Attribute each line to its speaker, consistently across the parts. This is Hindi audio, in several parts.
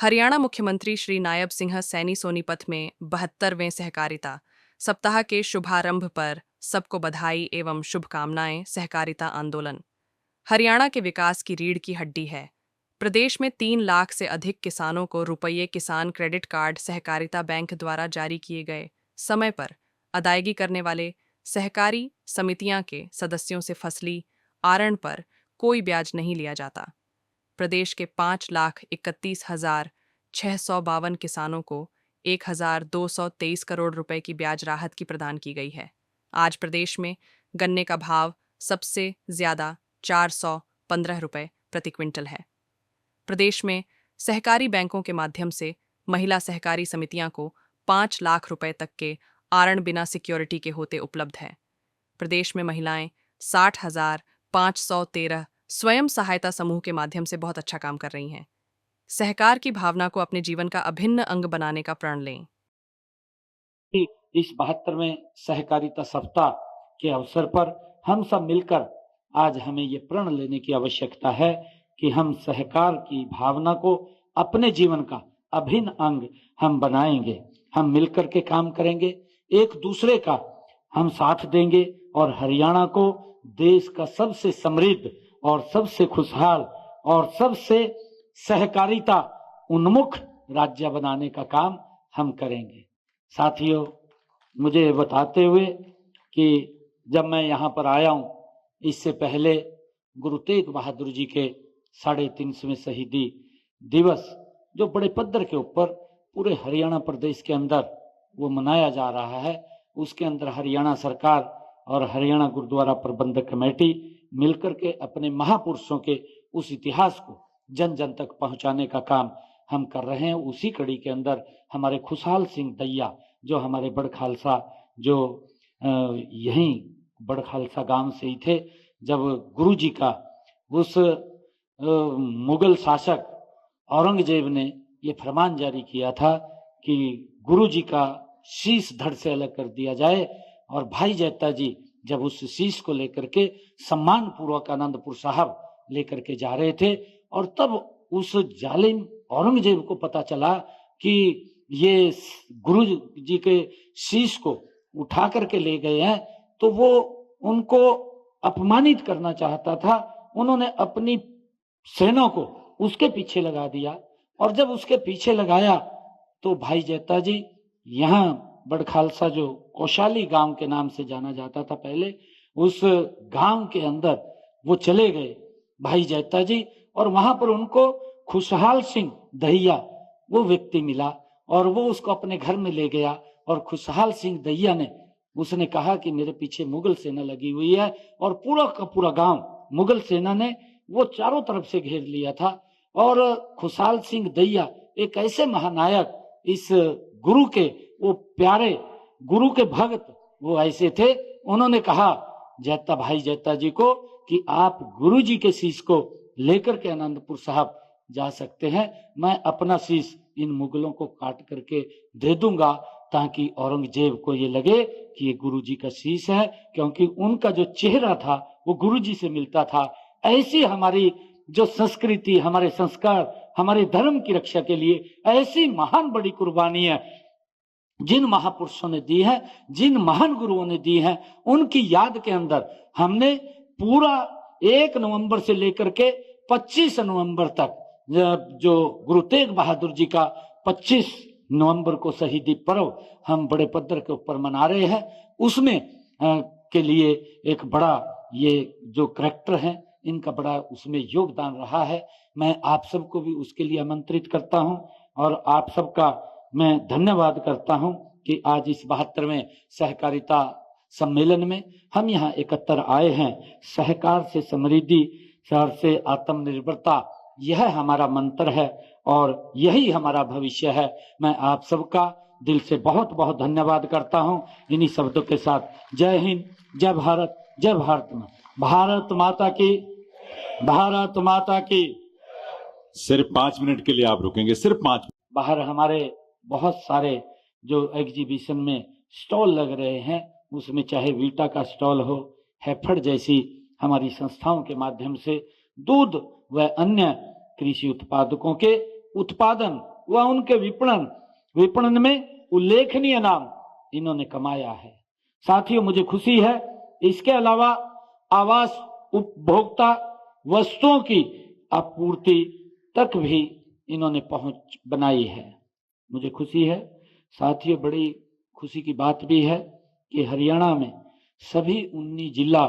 Speaker 1: हरियाणा मुख्यमंत्री श्री नायब सिंह सैनी सोनीपत में 72वें सहकारिता सप्ताह के शुभारंभ पर सबको बधाई एवं शुभकामनाएं। सहकारिता आंदोलन हरियाणा के विकास की रीढ़ की हड्डी है। प्रदेश में 3 लाख से अधिक किसानों को रुपये किसान क्रेडिट कार्ड सहकारिता बैंक द्वारा जारी किए गए समय पर अदायगी करने वाले सहकारी समितियां के सदस्यों से फसली आरण पर कोई ब्याज नहीं लिया जाता। प्रदेश के 5,31,652 किसानों को 1,223 करोड़ रुपए की ब्याज राहत की प्रदान की गई है। आज प्रदेश में गन्ने का भाव सबसे ज्यादा 415 रुपए प्रति क्विंटल है। प्रदेश में सहकारी बैंकों के माध्यम से महिला सहकारी समितियां को 5 लाख रुपए तक के आरण बिना सिक्योरिटी के होते उपलब्ध है। प्रदेश में महिलाएं 60,513 स्वयं सहायता समूह के माध्यम से बहुत अच्छा काम कर रही हैं। सहकार की भावना को अपने जीवन का अभिन्न अंग बनाने का प्रण लें।
Speaker 2: इस 72वें सहकारिता सप्ताह के अवसर पर हम सब मिलकर आज हमें ये प्रण लेने की आवश्यकता है कि हम सहकार की भावना को अपने जीवन का अभिन्न अंग हम बनाएंगे। हम मिलकर के काम करेंगे, एक दूसरे का हम साथ देंगे और हरियाणा को देश का सबसे समृद्ध और सबसे खुशहाल और सबसे सहकारिता उन्मुख राज्य बनाने का काम हम करेंगे। साथियों, मुझे बताते हुए कि जब मैं यहाँ पर आया हूँ, इससे पहले गुरु तेग बहादुर जी के 350वें शहीदी दिवस जो बड़े पद्धर के ऊपर पूरे हरियाणा प्रदेश के अंदर वो मनाया जा रहा है, उसके अंदर हरियाणा सरकार और हरियाणा गुरुद्वारा प्रबंधक कमेटी मिलकर के अपने महापुरुषों के उस इतिहास को जन जन तक पहुंचाने का काम हम कर रहे हैं। उसी कड़ी के अंदर हमारे खुशहाल सिंह दैया जो हमारे बड़ खालसा जो यहीं बड़ खालसा गांव से ही थे, जब गुरु जी का उस मुगल शासक औरंगजेब ने ये फरमान जारी किया था कि गुरु जी का शीश धड़ से अलग कर दिया जाए, और भाई जैता जी जब उस शीश को लेकर के सम्मान पूर्वक आनंदपुर साहब लेकर के जा रहे थे, और तब उस जालिम औरंगजेब को पता चला कि ये गुरु जी के शीश को उठा करके ले गए हैं, तो वो उनको अपमानित करना चाहता था। उन्होंने अपनी सेना को उसके पीछे लगा दिया, और जब उसके पीछे लगाया तो भाई जैता जी यहाँ बड़ खालसा जो कौशाली गांव के नाम से जाना जाता था पहले, उस गांव के अंदर वो चले गए भाई जैता जी, और वहां पर उनको खुशहाल सिंह दहिया वो व्यक्ति मिला और वो उसको अपने घर में ले गया। और खुशहाल सिंह दहिया ने उसने कहा कि मेरे पीछे मुगल सेना लगी हुई है, और पूरा का पूरा गांव मुगल सेना ने वो चारों तरफ से घेर लिया था। और खुशहाल सिंह दहिया एक ऐसे महानायक, इस गुरु के वो प्यारे गुरु के भक्त वो ऐसे थे, उन्होंने कहा जैता भाई जैता जी को कि आप गुरु जी के शीश को लेकर के आनंदपुर साहब जा सकते हैं, मैं अपना शीश इन मुगलों को काट करके दे दूंगा ताकि औरंगजेब को ये लगे कि ये गुरु जी का शीश है, क्योंकि उनका जो चेहरा था वो गुरु जी से मिलता था। ऐसी हमारी जो संस्कृति, हमारे संस्कार, हमारे धर्म की रक्षा के लिए ऐसी महान बड़ी कुर्बानी है जिन महापुरुषों ने दी है, जिन महान गुरुओं ने दी है, उनकी याद के अंदर हमने पूरा 1 नवंबर से लेकर के 25 नवंबर तक जो गुरु तेग बहादुर जी का 25 नवंबर को शहीदी पर्व हम बड़े पद्धर के ऊपर मना रहे हैं, उसमें के लिए एक बड़ा ये जो करैक्टर है इनका बड़ा उसमें योगदान रहा है। मैं आप सबको भी उसके लिए आमंत्रित करता हूं और आप सबका मैं धन्यवाद करता हूं कि आज इस 72वें सहकारिता सम्मेलन में हम यहाँ एकत्र आए हैं। सहकार से समृद्धि, शहर से आत्मनिर्भरता, यह हमारा मंत्र है और यही हमारा भविष्य है। मैं आप सबका दिल से बहुत बहुत धन्यवाद करता हूं। इन्हीं शब्दों के साथ जय हिंद, जय भारत, जय भारत माँ, भारत माता की, भारत माता की।
Speaker 3: सिर्फ 5 मिनट के लिए आप रुकेंगे, सिर्फ 5 मिनट।
Speaker 2: बाहर हमारे बहुत सारे जो एग्जीबिशन में स्टॉल लग रहे हैं, उसमें चाहे वीटा का स्टॉल हो, हैफेड जैसी हमारी संस्थाओं के माध्यम से दूध व अन्य कृषि उत्पादकों के उत्पादन व उनके विपणन में उल्लेखनीय नाम इन्होंने कमाया है। साथियों, मुझे खुशी है इसके अलावा आवास उपभोक्ता वस्तुओं की आपूर्ति तक भी इन्होंने पहुंच बनाई है। मुझे खुशी है। साथियों, बड़ी खुशी की बात भी है कि हरियाणा में सभी 19 जिला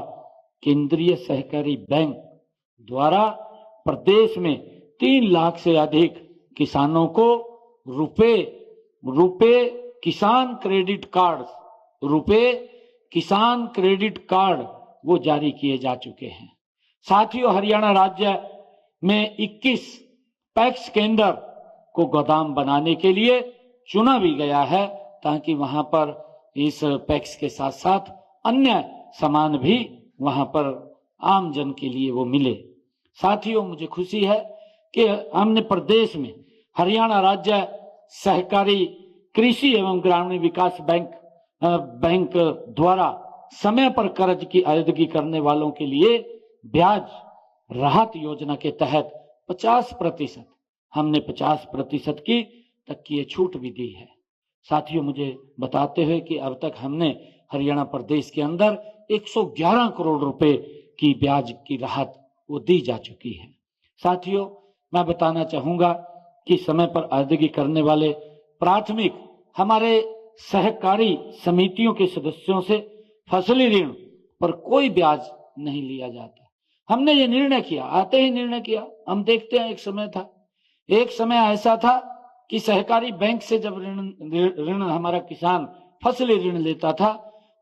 Speaker 2: केंद्रीय सहकारी बैंक द्वारा प्रदेश में 3 लाख से अधिक किसानों को रुपए किसान क्रेडिट कार्ड वो जारी किए जा चुके हैं। साथियों, हरियाणा राज्य में 21 पैक्स केंद्र को गोदाम बनाने के लिए चुना भी गया है, ताकि वहां पर इस पैक्स के साथ साथ अन्य सामान भी वहां पर आम जन के लिए वो मिले। साथियों, मुझे खुशी है कि हमने प्रदेश में हरियाणा राज्य सहकारी कृषि एवं ग्रामीण विकास बैंक द्वारा समय पर कर्ज की अदायगी करने वालों के लिए ब्याज राहत योजना के तहत 50% हमने 50% की तक की छूट भी दी है। साथियों, मुझे बताते हुए कि अब तक हमने हरियाणा प्रदेश के अंदर 111 करोड़ रुपए की ब्याज की राहत वो दी जा चुकी है। साथियों, मैं बताना चाहूंगा कि समय पर अदायगी करने वाले प्राथमिक हमारे सहकारी समितियों के सदस्यों से फसली ऋण पर कोई ब्याज नहीं लिया जाता। हमने ये निर्णय किया, आते ही निर्णय किया। हम देखते हैं एक समय ऐसा था कि सहकारी बैंक से जब ऋण हमारा किसान फसली ऋण लेता था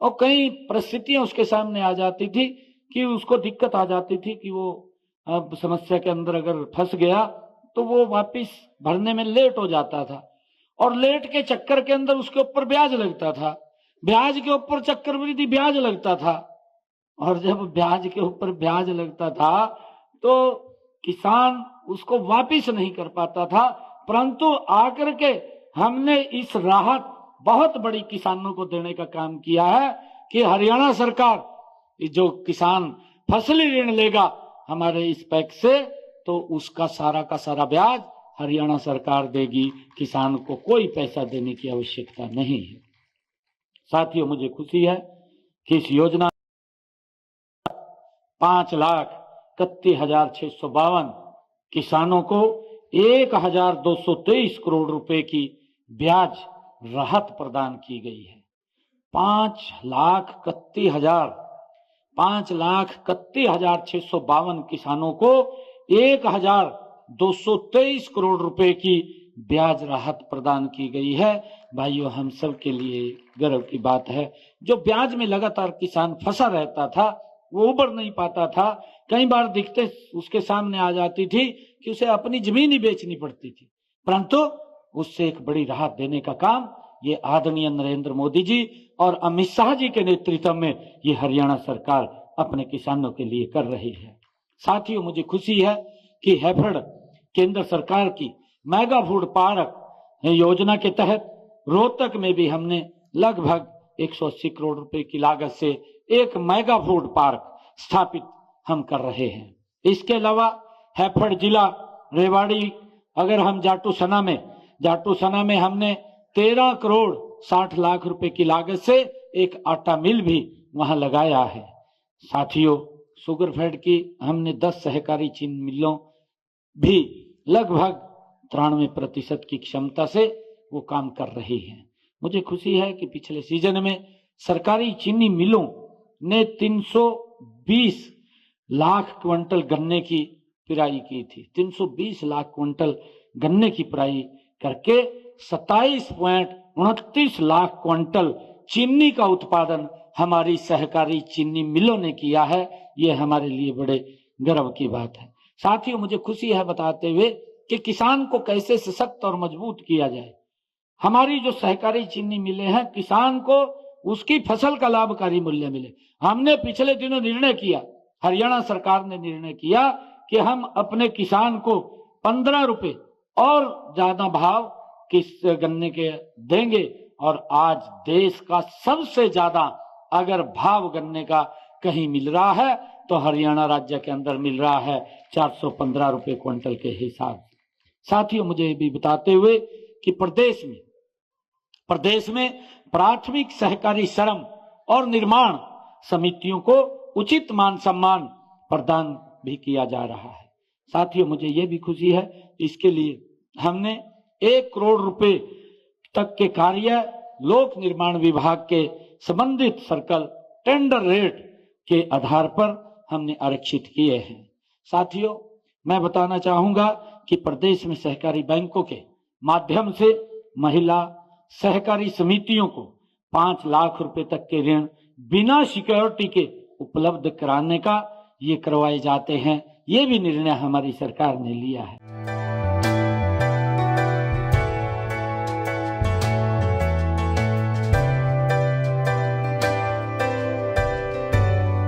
Speaker 2: और कई परिस्थितियां उसके सामने आ जाती थी कि उसको दिक्कत आ जाती थी कि वो अब समस्या के अंदर अगर फंस गया तो वो वापस भरने में लेट हो जाता था, और लेट के चक्कर के अंदर उसके ऊपर ब्याज लगता था, ब्याज के ऊपर चक्रवृद्धि ब्याज लगता था, और जब ब्याज के ऊपर ब्याज लगता था तो किसान उसको वापस नहीं कर पाता था। परंतु आकर के हमने इस राहत बहुत बड़ी किसानों को देने का काम किया है कि हरियाणा सरकार जो किसान फसली ऋण लेगा हमारे इस पैक से, तो उसका सारा का सारा ब्याज हरियाणा सरकार देगी, किसान को कोई पैसा देने की आवश्यकता नहीं है। साथियों, मुझे खुशी है कि इस योजना 5,31,652 किसानों को 1,223 करोड़ रुपए की ब्याज राहत प्रदान की गई है। 5,31,652 किसानों को 1,223 करोड़ रुपए की ब्याज राहत प्रदान की गई है। भाइयों, हम सब के लिए गर्व की बात है। जो ब्याज में लगातार किसान फंसा रहता था, वो उबर नहीं पाता था, कई बार दिक्कतें उसके सामने आ जाती थी कि उसे अपनी जमीन ही बेचनी पड़ती थी, परंतु उससे एक बड़ी राहत देने का काम ये आदरणीय नरेंद्र मोदी जी और अमित शाह जी के नेतृत्व में ये हरियाणा सरकार अपने किसानों के लिए कर रही है। साथियों, मुझे खुशी है कि हैफेड केंद्र सरकार की मेगा फूड पार्क योजना के तहत रोहतक में भी हमने लगभग 180 करोड़ रुपए की लागत से एक मेगा फूड पार्क स्थापित हम कर रहे हैं। इसके अलावा हैफेड जिला रेवाड़ी, अगर हम जाटू सना में हमने 13 करोड़ 60 लाख रुपए की लागत से एक आटा मिल भी वहां लगाया है। साथियों, शुगरफेड की हमने 10 सहकारी चीनी मिलों भी लगभग 93% की क्षमता से वो काम कर रही हैं। मुझे खुशी है कि पिछले सीजन में सरकारी चीनी मिलों ने 320 लाख क्विंटल गन्ने की पिराई की थी। 320 लाख क्विंटल गन्ने की पिराई करके 27.29 लाख क्विंटल चीनी का उत्पादन हमारी सहकारी चीनी मिलों ने किया है। ये हमारे लिए बड़े गर्व की बात है। साथियों, मुझे खुशी है बताते हुए कि किसान को कैसे सशक्त और मजबूत किया जाए। हमारी जो सहकारी चीनी मिलें हैं, किसान को उसकी फसल का लाभकारी मूल्य मिले। हमने पिछले दिनों निर्णय किया, हरियाणा सरकार ने निर्णय किया कि हम अपने किसान को 15 रुपए और ज्यादा भाव किस गन्ने के देंगे, और आज देश का सबसे ज्यादा अगर भाव गन्ने का कहीं मिल रहा है तो हरियाणा राज्य के अंदर मिल रहा है 415 रुपए क्विंटल के हिसाब से। साथियों, मुझे ये भी बताते हुए कि प्रदेश में प्राथमिक सहकारी श्रम और निर्माण समितियों को उचित मान सम्मान प्रदान भी किया जा रहा है। साथियों, मुझे ये भी खुशी है, इसके लिए हमने 1 करोड़ रुपए तक के कार्य लोक निर्माण विभाग के संबंधित सर्कल टेंडर रेट के आधार पर हमने आरक्षित किए हैं। साथियों, मैं बताना चाहूंगा कि प्रदेश में सहकारी बैंकों के माध्यम से महिला सहकारी समितियों को 5 लाख रुपए तक के ऋण बिना सिक्योरिटी के उपलब्ध कराने का ये करवाए जाते हैं। ये भी निर्णय हमारी सरकार ने लिया है।